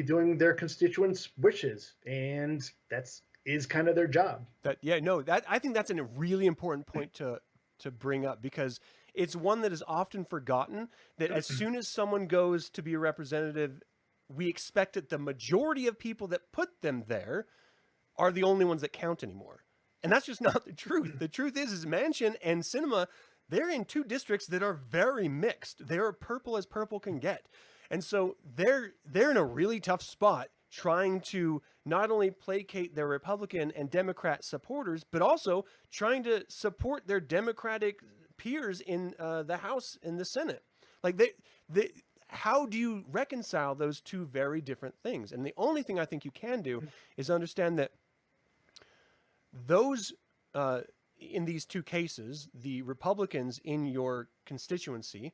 [SPEAKER 3] doing their constituents' wishes, and is kind of their job.
[SPEAKER 2] I think that's a really important point to bring up, because it's one that is often forgotten, that as soon as someone goes to be a representative, we expect that the majority of people that put them there are the only ones that count anymore. And that's just not the truth. The truth is Manchin and Sinema, they're in two districts that are very mixed. They're purple as purple can get. And so they're in a really tough spot, trying to not only placate their Republican and Democrat supporters, but also trying to support their Democratic peers in the House and the Senate. Like how do you reconcile those two very different things? And the only thing I think you can do is understand that those, in these two cases, the Republicans in your constituency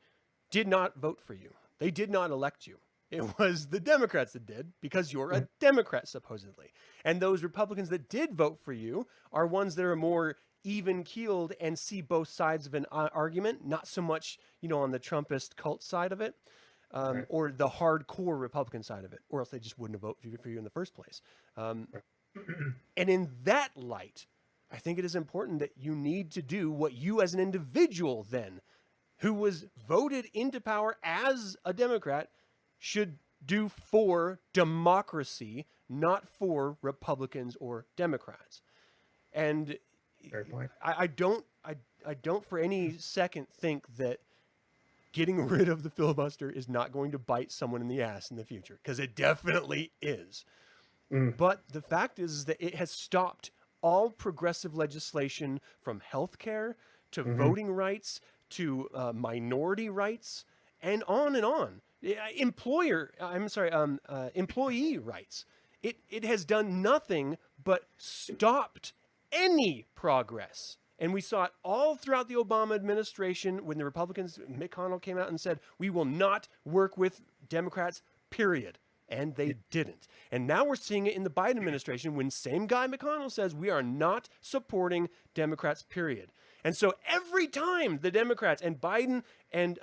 [SPEAKER 2] did not vote for you. They did not elect you. It was the Democrats that did, because you're a Democrat, supposedly. And those Republicans that did vote for you are ones that are more even-keeled and see both sides of an argument, not so much, on the Trumpist cult side of it. Or the hardcore Republican side of it, or else they just wouldn't have voted for you in the first place. And in that light, I think it is important that you need to do what you as an individual then, who was voted into power as a Democrat, should do for democracy, not for Republicans or Democrats. And
[SPEAKER 3] fair point.
[SPEAKER 2] I don't for any second think that getting rid of the filibuster is not going to bite someone in the ass in the future, because it definitely is. But the fact is that it has stopped all progressive legislation, from healthcare to voting rights to minority rights, and on and on. Employee rights. It has done nothing but stopped any progress. And we saw it all throughout the Obama administration when the Republicans, Mitt McConnell came out and said, we will not work with Democrats, period. And they didn't. And now we're seeing it in the Biden administration when same guy McConnell says we are not supporting Democrats, period. And so every time the Democrats and Biden and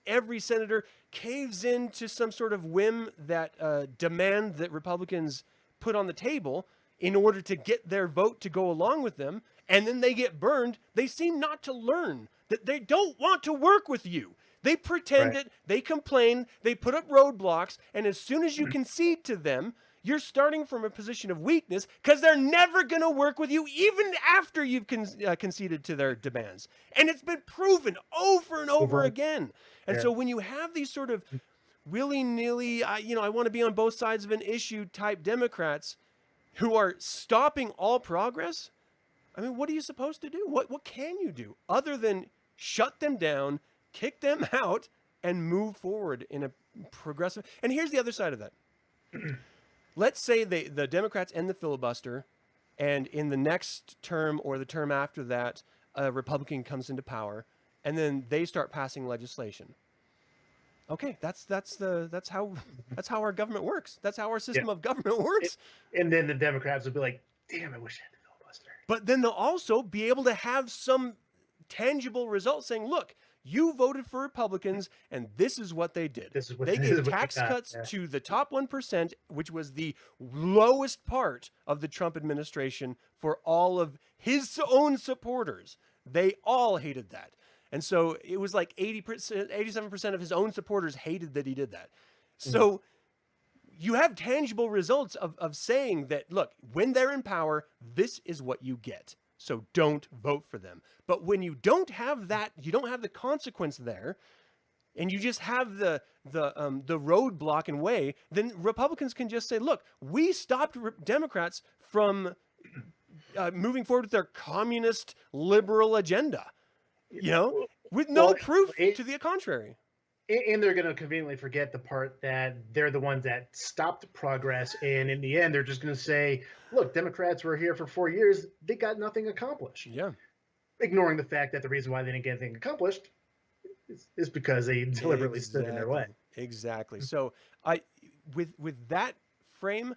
[SPEAKER 2] every senator caves into some sort of whim that demand that Republicans put on the table in order to get their vote to go along with them, and then they get burned, they seem not to learn that they don't want to work with you. They pretend it, they complain, they put up roadblocks, and as soon as you concede to them, you're starting from a position of weakness because they're never going to work with you even after you've conceded to their demands. And it's been proven over and over again. And so when you have these sort of willy-nilly, I want to be on both sides of an issue type Democrats who are stopping all progress, I mean, what are you supposed to do? What can you do other than shut them down, kick them out, and move forward in a progressive... And here's the other side of that. Let's say the Democrats end the filibuster, and in the next term or the term after that, a Republican comes into power, and then they start passing legislation. Okay, that's how our government works. That's how our system of government works.
[SPEAKER 3] And then the Democrats would be like, "Damn, I wish I had the filibuster."
[SPEAKER 2] But then they'll also be able to have some tangible results saying, "Look, you voted for Republicans, and this is what they did. They gave tax cuts to the top 1%, which was the lowest part of the Trump administration for all of his own supporters. They all hated that. And so it was like 80%, 87% of his own supporters hated that he did that. So you have tangible results of saying that, look, when they're in power, this is what you get. So don't vote for them. But when you don't have that, you don't have the consequence there, and you just have the roadblock and way, then Republicans can just say, look, we stopped Democrats from moving forward with their communist liberal agenda, with no proof to the contrary.
[SPEAKER 3] And they're going to conveniently forget the part that they're the ones that stopped progress. And in the end, they're just going to say, look, Democrats were here for 4 years. They got nothing accomplished.
[SPEAKER 2] Yeah.
[SPEAKER 3] Ignoring the fact that the reason why they didn't get anything accomplished is because they deliberately stood in their way.
[SPEAKER 2] Exactly. So with that frame,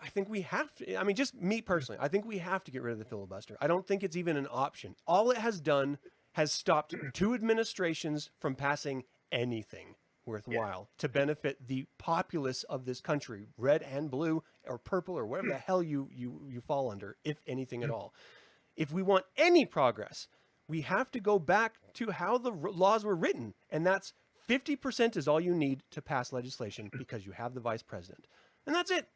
[SPEAKER 2] I think we have to, just me personally, I think we have to get rid of the filibuster. I don't think it's even an option. All it has done has stopped 2 administrations from passing anything worthwhile to benefit the populace of this country, red and blue or purple or whatever the hell you fall under, if anything at all. If we want any progress, we have to go back to how the laws were written. And that's 50% is all you need to pass legislation because you have the vice president. And that's it.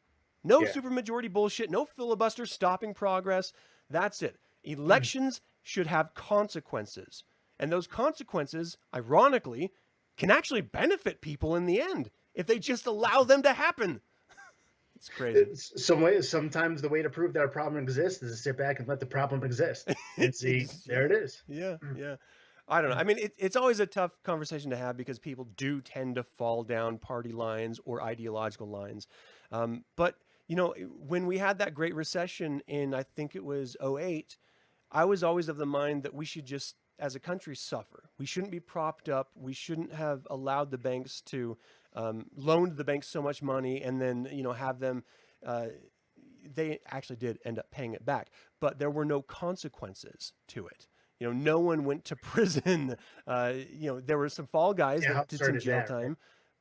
[SPEAKER 2] No supermajority bullshit, no filibuster stopping progress. That's it. Elections should have consequences. And those consequences, ironically, can actually benefit people in the end if they just allow them to happen. It's crazy.
[SPEAKER 3] Sometimes the way to prove that a problem exists is to sit back and let the problem exist and see, there it is.
[SPEAKER 2] Yeah. I don't know. It's always a tough conversation to have because people do tend to fall down party lines or ideological lines. But, when we had that Great Recession in, I think it was 2008, I was always of the mind that we should just, as a country, suffer. We shouldn't be propped up. We shouldn't have allowed the banks to loan the banks so much money and then, have them, they actually did end up paying it back, but there were no consequences to it. No one went to prison. There were some fall guys that did some jail time,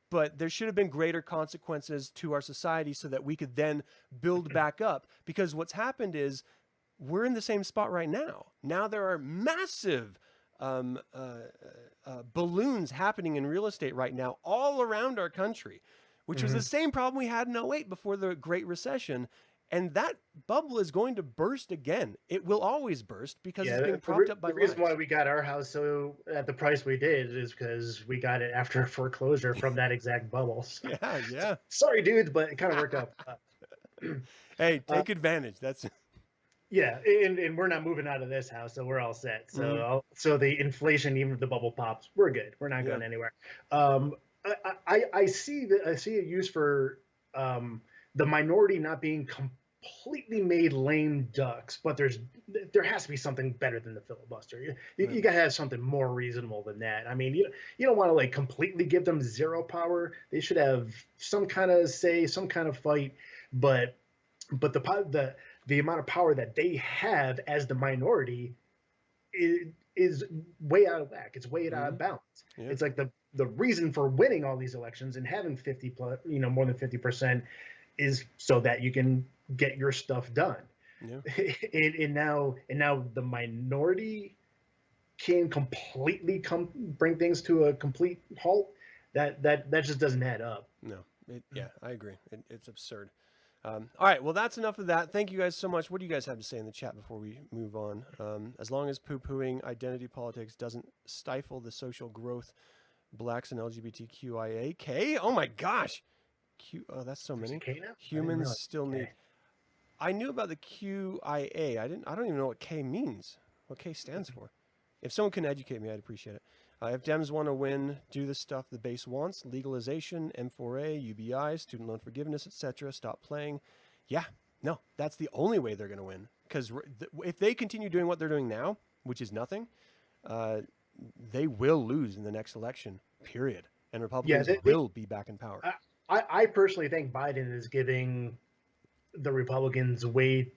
[SPEAKER 2] but there should have been greater consequences to our society so that we could then build back up. Because what's happened is we're in the same spot right now. Now there are massive balloons happening in real estate right now all around our country, which was the same problem we had in 2008 before the Great Recession. And that bubble is going to burst again. It will always burst because it's being propped up by
[SPEAKER 3] the reason why we got our house so at the price we did is because we got it after a foreclosure from that exact bubble. So, sorry, dudes, but it kind of worked out.
[SPEAKER 2] Hey, take advantage. That's
[SPEAKER 3] Yeah, and we're not moving out of this house, so we're all set. So so the inflation, even if the bubble pops, we're good. We're not going anywhere. Um, I see that I see a use for the minority not being completely made lame ducks, but there has to be something better than the filibuster. You got to have something more reasonable than that. I mean, you don't want to like completely give them zero power. They should have some kind of say, some kind of fight, but the amount of power that they have as the minority is way out of whack. It's way out of balance.
[SPEAKER 2] Yeah.
[SPEAKER 3] It's like the reason for winning all these elections and having 50 plus, more than 50% is so that you can get your stuff done. Yeah. and now the minority can completely bring things to a complete halt. That just doesn't add up.
[SPEAKER 2] No. Yeah, I agree. It's absurd. All right, well, that's enough of that. Thank you guys so much. What do you guys have to say in the chat before we move on? As long as poo-pooing identity politics doesn't stifle the social growth, blacks and LGBTQIA. Oh my gosh. Oh, that's so many. Humans still need. I knew about the QIA. I don't even know what K means. What K stands for. If someone can educate me, I'd appreciate it. If Dems want to win, do the stuff the base wants: legalization, M4A, UBI, student loan forgiveness, etc. Stop playing. Yeah, no, that's the only way they're going to win. Because if they continue doing what they're doing now, which is nothing, they will lose in the next election, period. And Republicans will be back in power.
[SPEAKER 3] I personally think Biden is giving the Republicans way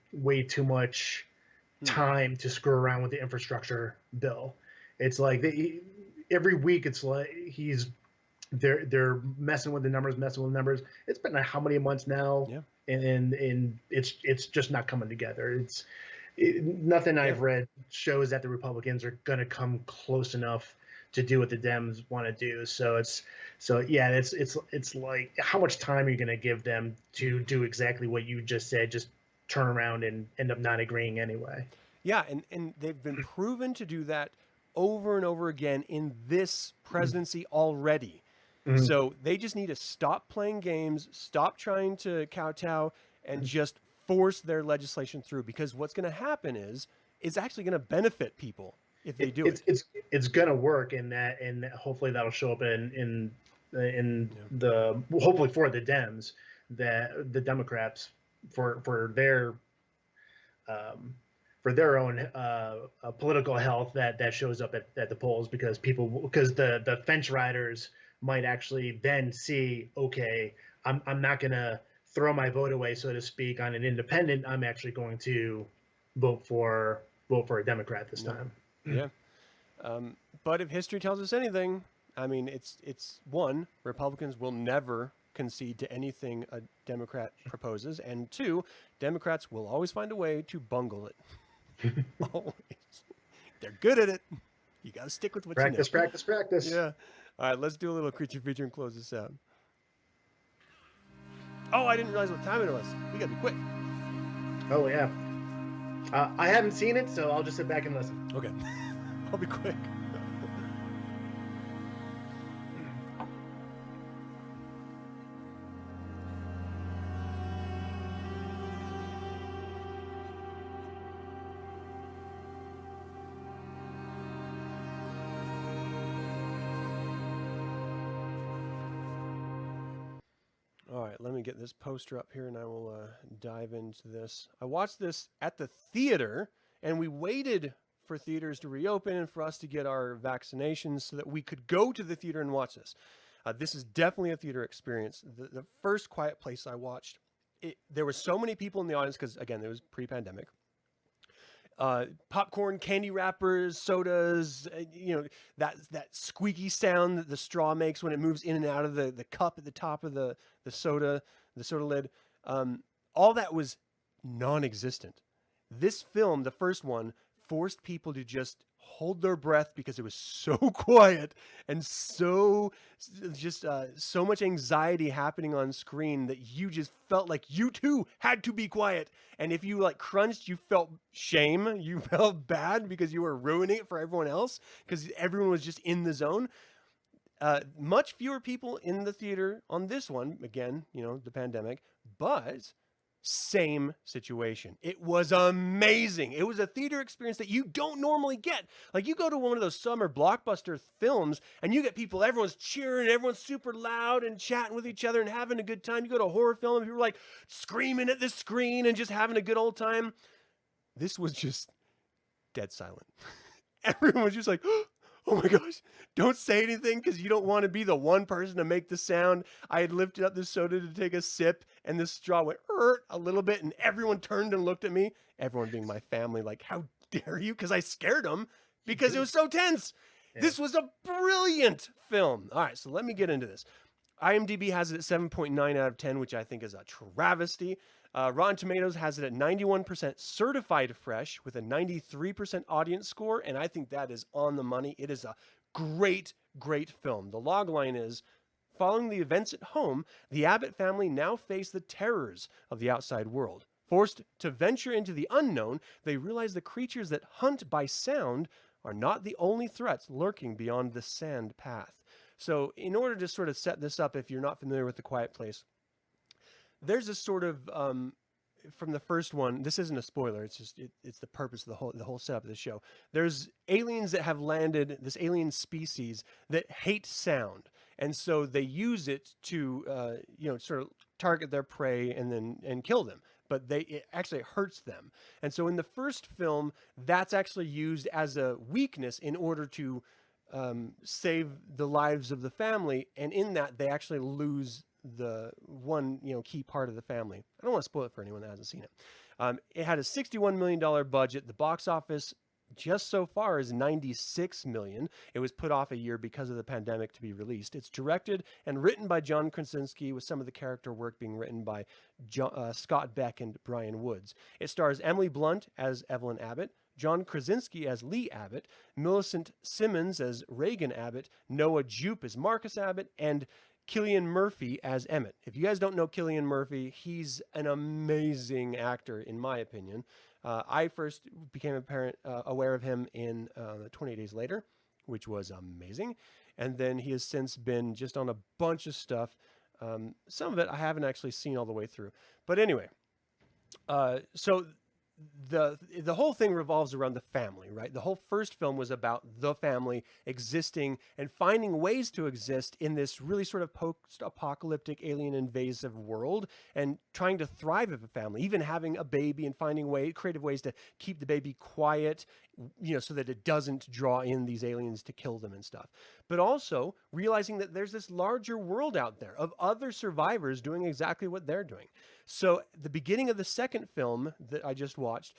[SPEAKER 3] too much time to screw around with the infrastructure bill. It's like every week it's like they're messing with the numbers. It's been how many months now?
[SPEAKER 2] Yeah.
[SPEAKER 3] And it's just not coming together. Nothing I've read shows that the Republicans are going to come close enough to do what the Dems want to do. So it's like, how much time are you going to give them to do exactly what you just said? Just turn around and end up not agreeing anyway.
[SPEAKER 2] Yeah, and they've been proven to do that over and over again in this presidency already. So they just need to stop playing games, stop trying to kowtow, and just force their legislation through. Because what's going to happen is it's actually going to benefit people if they do it.
[SPEAKER 3] It's going to work, and hopefully that'll show up in the hopefully for the Dems, that the Democrats for their own political health that shows up at the polls, because the fence riders might actually then see, okay, I'm not going to throw my vote away, so to speak, on an independent. I'm actually going to vote for a Democrat this time.
[SPEAKER 2] Yeah. But if history tells us anything, I mean, it's one, Republicans will never concede to anything a Democrat proposes, and two, Democrats will always find a way to bungle it. Always. They're good at it. You got to stick with what you know.
[SPEAKER 3] Practice.
[SPEAKER 2] Yeah. All right, let's do a little creature feature and close this out. Oh, I didn't realize what time it was. We got to be quick.
[SPEAKER 3] Oh, yeah. I haven't seen it, so I'll just sit back and listen.
[SPEAKER 2] Okay. I'll be quick. All right, let me get this poster up here and I will dive into this. I watched this at the theater, and we waited for theaters to reopen and for us to get our vaccinations so that we could go to the theater and watch this. This is definitely a theater experience. The first Quiet Place I watched, there were so many people in the audience because, again, it was pre-pandemic. Popcorn, candy wrappers, sodas, that squeaky sound that the straw makes when it moves in and out of the cup at the top of the soda lid. All that was non-existent. This film, the first one, forced people to just hold their breath because it was so quiet and so much anxiety happening on screen that you just felt like you too had to be quiet. And if you crunched, you felt shame. You felt bad because you were ruining it for everyone else because everyone was just in the zone. Much fewer people in the theater on this one. Again, the pandemic, but Same situation. It was amazing. It was a theater experience that you don't normally get. Like, you go to one of those summer blockbuster films and you get people, everyone's cheering, everyone's super loud and chatting with each other and having a good time. You go to a horror film and people are like screaming at the screen and just having a good old time. This was just dead silent. Everyone was just like, oh my gosh, don't say anything because you don't want to be the one person to make the sound. I had lifted up the soda to take a sip and the straw went a little bit and everyone turned and looked at me. Everyone being my family, like, how dare you? Because I scared them because it was so tense. Yeah. This was a brilliant film. All right, so let me get into this. IMDb has it at 7.9 out of 10, which I think is a travesty. Rotten Tomatoes has it at 91% certified fresh with a 93% audience score, and I think that is on the money. It is a great, great film. The logline is, following the events at home, the Abbott family now face the terrors of the outside world. Forced to venture into the unknown, they realize the creatures that hunt by sound are not the only threats lurking beyond the sand path. So in order to sort of set this up, if you're not familiar with The Quiet Place, there's a sort of, from the first one, this isn't a spoiler, it's just, it's the purpose of the whole setup of the show. There's aliens that have landed, this alien species that hate sound. And so they use it to, sort of target their prey and kill them. But it actually hurts them. And so in the first film, that's actually used as a weakness in order to save the lives of the family. And in that, they actually lose the one, key part of the family. I don't want to spoil it for anyone that hasn't seen it. It had a $61 million budget. The box office just so far is $96 million. It was put off a year because of the pandemic to be released. It's directed and written by John Krasinski, with some of the character work being written by Scott Beck and Brian Woods. It stars Emily Blunt as Evelyn Abbott, John Krasinski as Lee Abbott, Millicent Simmons as Reagan Abbott, Noah Jupe as Marcus Abbott, and Cillian Murphy as Emmett. If you guys don't know Cillian Murphy, he's an amazing actor, in my opinion. I first became aware of him in 28 Days Later, which was amazing. And then he has since been just on a bunch of stuff. Some of it I haven't actually seen all the way through. But anyway, so the whole thing revolves around the family, right? The whole first film was about the family existing and finding ways to exist in this really sort of post-apocalyptic, alien invasive world and trying to thrive as a family, even having a baby and finding creative ways to keep the baby quiet, so that it doesn't draw in these aliens to kill them and stuff. But also realizing that there's this larger world out there of other survivors doing exactly what they're doing. So the beginning of the second film that I just watched,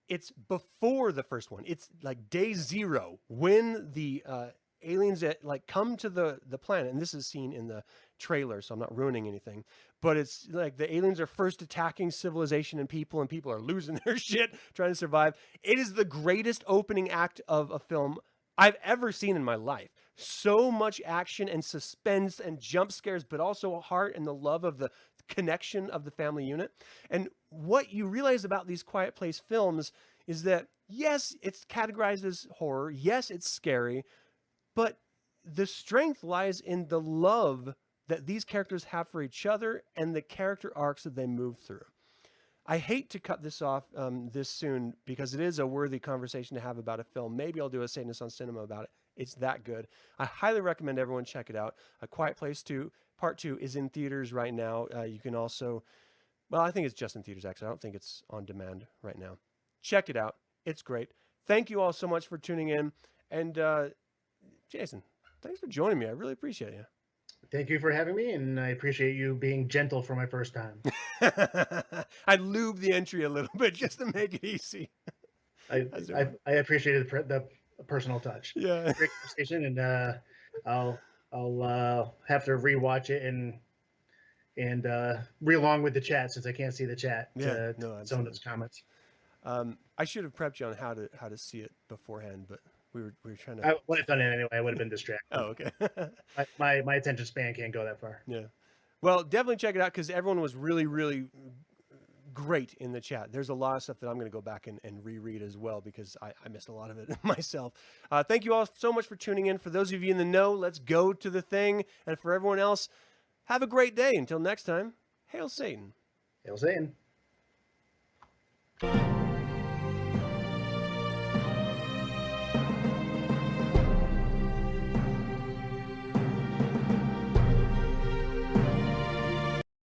[SPEAKER 2] it's before the first one. It's like day 0 when the aliens that come to the planet, and this is seen in the trailer, so I'm not ruining anything, but it's like the aliens are first attacking civilization and people are losing their shit trying to survive. It is the greatest opening act of a film I've ever seen in my life. So much action and suspense and jump scares, but also a heart and the love of the connection of the family unit. And what you realize about these Quiet Place films is that, yes, it's categorized as horror. Yes, it's scary, but the strength lies in the love that these characters have for each other and the character arcs that they move through. I hate to cut this off this soon because it is a worthy conversation to have about a film. Maybe I'll do a Satanist on Cinema about it. It's that good. I highly recommend everyone check it out. A Quiet Place 2, Part 2 is in theaters right now. You can also, I think it's just in theaters actually. I don't think it's on demand right now. Check it out. It's great. Thank you all so much for tuning in. And Jason, thanks for joining me. I really appreciate you.
[SPEAKER 3] Thank you for having me, and I appreciate you being gentle for my first time.
[SPEAKER 2] I lube the entry a little bit just to make it easy.
[SPEAKER 3] I appreciated the personal touch.
[SPEAKER 2] Yeah.
[SPEAKER 3] Great conversation, and I'll have to rewatch it and read along with the chat since I can't see the chat. Some of those comments.
[SPEAKER 2] I should have prepped you on how to see it beforehand, but we were trying to.
[SPEAKER 3] I would have done it anyway. I would have been distracted.
[SPEAKER 2] Oh, okay.
[SPEAKER 3] my attention span can't go that far.
[SPEAKER 2] Yeah. Well, definitely check it out because everyone was really, really great in the chat. There's a lot of stuff that I'm going to go back and reread as well because I missed a lot of it myself. Thank you all so much for tuning in. For those of you in the know, let's go to the thing. And for everyone else, have a great day. Until next time, hail Satan.
[SPEAKER 3] Hail Satan.